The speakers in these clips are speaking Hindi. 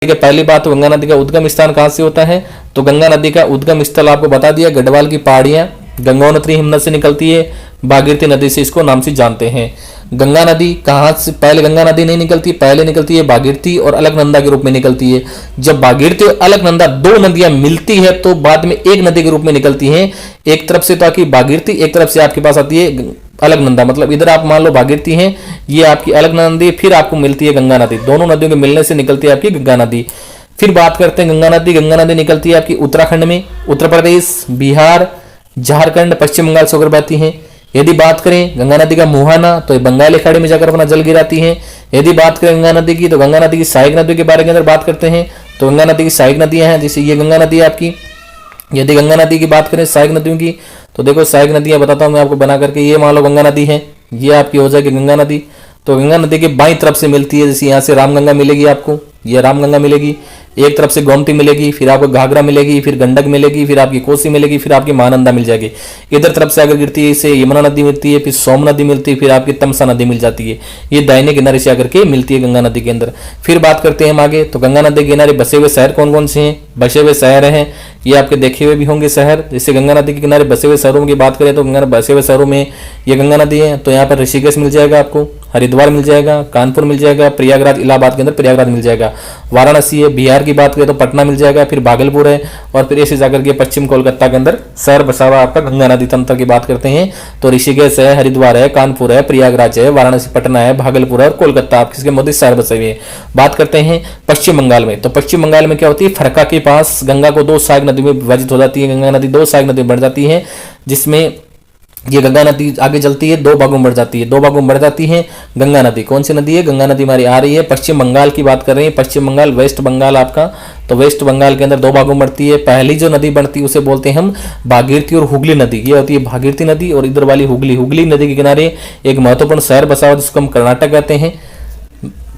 की पहली बात तो गंगा नदी का उद्गम स्थान कहाँ से होता है, तो गंगा नदी का उद्गम स्थल आपको बता दिया, गढ़वाल की पहाड़ियां, गंगोत्री हिमनद से निकलती है, भागीरथी नदी से इसको नाम से जानते हैं। गंगा नदी कहाँ से, पहले गंगा नदी नहीं निकलती, पहले निकलती है भागीरथी और अलकनंदा के रूप में निकलती है। जब भागीरथी और अलकनंदा दो नदियां मिलती है तो बाद में एक नदी के रूप में निकलती हैं। एक तरफ से तो आपकी भागीरथी, एक तरफ से आपके पास आती है अलकनंदा, मतलब इधर आप मान लो भागीरथी है, ये आपकी अलकनंदा नदी, फिर आपको मिलती है गंगा नदी। दोनों नदियों के मिलने से निकलती है आपकी गंगा नदी। फिर बात करते हैं गंगा नदी। गंगा नदी निकलती है आपकी उत्तराखंड में, उत्तर प्रदेश, बिहार, झारखंड, पश्चिम बंगाल से होकर बहती है। यदि बात करें गंगा नदी का मुहाना तो ये बंगाली खाड़ी में जाकर अपना जल गिराती है। यदि बात करें गंगा नदी की तो गंगा नदी की सहायक नदियों के बारे के अंदर बात करते हैं तो गंगा नदी की सहायक नदियां हैं, जैसे ये गंगा नदी है आपकी। यदि गंगा नदी की बात करें सहायक नदियों की तो देखो सहायक नदियां बताता हूं मैं आपको बना करके। ये मान लो गंगा नदी है, ये आपकी हो जाएगी गंगा नदी। तो गंगा नदी के बाईं तरफ से मिलती है, जैसे यहाँ से रामगंगा मिलेगी आपको, ये रामगंगा मिलेगी, एक तरफ से गोमती मिलेगी, फिर आपको घाघरा मिलेगी, फिर गंडक मिलेगी, फिर आपकी कोसी मिलेगी, फिर आपकी महानंदा मिल जाएगी। इधर तरफ से अगर गिरती है इसे यमुना नदी मिलती है, फिर सोम नदी मिलती है, फिर आपकी तमसा नदी मिल जाती है। ये दाहिने किनारे से आकर के मिलती है गंगा नदी के अंदर। फिर बात करते हैं हम आगे, तो गंगा नदी के किनारे बसे हुए शहर कौन कौन से हैं। बसे हुए शहर हैं, ये आपके देखे हुए भी होंगे शहर। जैसे गंगा नदी के किनारे बसे हुए शहरों की बात करें तो गंगा बसे हुए शहरों में ये गंगा नदी है, तो यहाँ पर ऋषिकेश मिल जाएगा आपको, हरिद्वार मिल जाएगा, कानपुर मिल जाएगा, प्रयागराज, इलाहाबाद के अंदर प्रयागराज मिल जाएगा, वाराणसी है। बिहार की बात करें तो पटना मिल जाएगा, फिर भागलपुर है, और फिर ऐसे जाकर के पश्चिम कोलकाता के अंदर शहर बसा हुआ आपका गंगा नदी तंत्र की बात करते हैं तो ऋषिकेश है, हरिद्वार है, कानपुर है, प्रयागराज है, वाराणसी, पटना है, भागलपुर है और कोलकाता, आप किसके मोदी शहर बसे हुए हैं। बात करते हैं पश्चिम बंगाल में, तो पश्चिम बंगाल में क्या होती है, फरक्का के पास गंगा को दो सहायक नदी में विभाजित हो जाती है। गंगा नदी दो सहायक नदी बढ़ जाती है, जिसमें ये गंगा नदी आगे चलती है, दो भागों में बढ़ जाती है, दो भागों में बढ़ जाती है गंगा नदी। कौन सी नदी है, गंगा नदी हमारी आ रही है पश्चिम बंगाल की बात कर रहे हैं, पश्चिम बंगाल, वेस्ट बंगाल आपका। तो वेस्ट बंगाल के अंदर दो भागों में बढ़ती है। पहली जो नदी बढ़ती है उसे बोलते हैं हम भागीरथी और हुगली नदी। ये होती है भागीरथी नदी, और इधर वाली हुगली। हुगली नदी के किनारे एक महत्वपूर्ण शहर बसा हुआ जिसको हम कर्नाटक कहते हैं।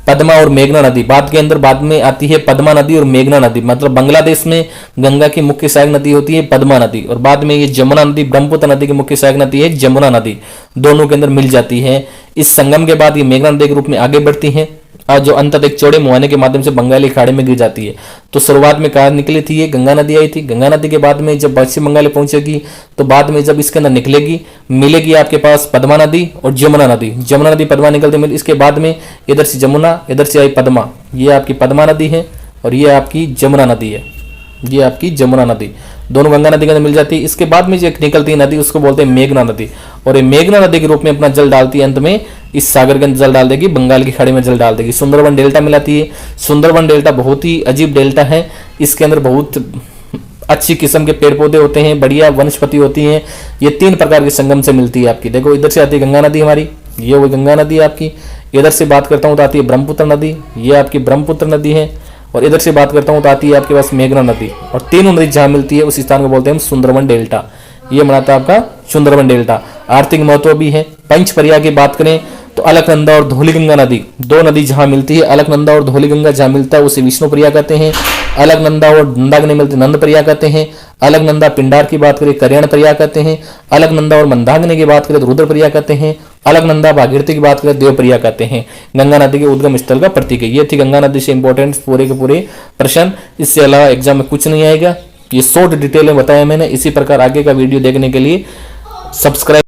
पद्मा और मेघना नदी बात के अंदर बाद में आती है, पद्मा नदी और मेघना नदी, मतलब बांग्लादेश में गंगा की मुख्य सहायक नदी होती है पद्मा नदी, और बाद में ये जमुना नदी, ब्रह्मपुत्र नदी की मुख्य सहायक नदी है जमुना नदी, दोनों के अंदर मिल जाती है। इस संगम के बाद ये मेघना नदी के रूप में आगे बढ़ती है, और जो अंततः एक चौड़े मुहाने के माध्यम से बंगाली खाड़ी में गिर जाती है। तो शुरुआत में कहाँ निकली थी, ये गंगा नदी आई थी। गंगा नदी के बाद में जब पश्चिम बंगाल पहुंचेगी तो बाद में जब इसके अंदर निकलेगी, मिलेगी आपके पास पद्मा नदी और जमुना नदी। जमुना नदी पद्मा निकलते मिल, इसके बाद में इधर से जमुना, इधर से आई पद्मा, ये आपकी पद्मा नदी है और ये आपकी जमुना नदी है, ये आपकी जमुना नदी, दोनों गंगा नदी के अंदर मिल जाती है। इसके बाद में जो एक निकलती है नदी उसको बोलते हैं मेघना नदी, और ये मेघना नदी के रूप में अपना जल डालती है, अंत में इस सागर के अंदर जल डाल देगी, बंगाल की खाड़ी में जल डाल देगी, सुंदरबन डेल्टा मिलाती है। सुंदरबन डेल्टा बहुत ही अजीब डेल्टा है, इसके अंदर बहुत अच्छी किस्म के पेड़ पौधे होते हैं, बढ़िया वनस्पति होती हैं। ये तीन प्रकार के संगम से मिलती है आपकी। देखो इधर से आती है गंगा नदी हमारी, ये वो गंगा नदी है आपकी। इधर से बात करता हूँ तो आती है ब्रह्मपुत्र नदी, ये आपकी ब्रह्मपुत्र नदी है, और इधर से बात करता हूँ तो आती है आपके पास मेघना नदी, और तीनों नदी जहाँ मिलती है उस स्थान को बोलते हैं हम सुंदरबन डेल्टा। ये बनाता है आपका सुंदरबन डेल्टा। आर्थिक महत्व भी है। पंचपरिया की बात करें तो अलकनंदा और धौलीगंगा नदी, दो नदी जहाँ मिलती है, अलकनंदा और धौलीगंगा जहाँ मिलता है उसे विष्णुप्रिया कहते हैं। अलकनंदा और मंदाकिनी मिलती नंदप्रिया कहते हैं। अलकनंदा पिंडार की बात करें कल्याणप्रिया कहते हैं। अलकनंदा और मंदाकिनी की बात करें तो रुद्रप्रिया कहते हैं। अलकनंदा भागीरथी की बात करें देवप्रिया कहते हैं। गंगा नदी के उद्गम स्थल का प्रतीक है। ये थी गंगा नदी से इंपॉर्टेंट पूरे के पूरे प्रश्न, इससे अलावा एग्जाम में कुछ नहीं आएगा। ये शॉर्ट डिटेल में बताया मैंने। इसी प्रकार आगे का वीडियो देखने के लिए सब्सक्राइब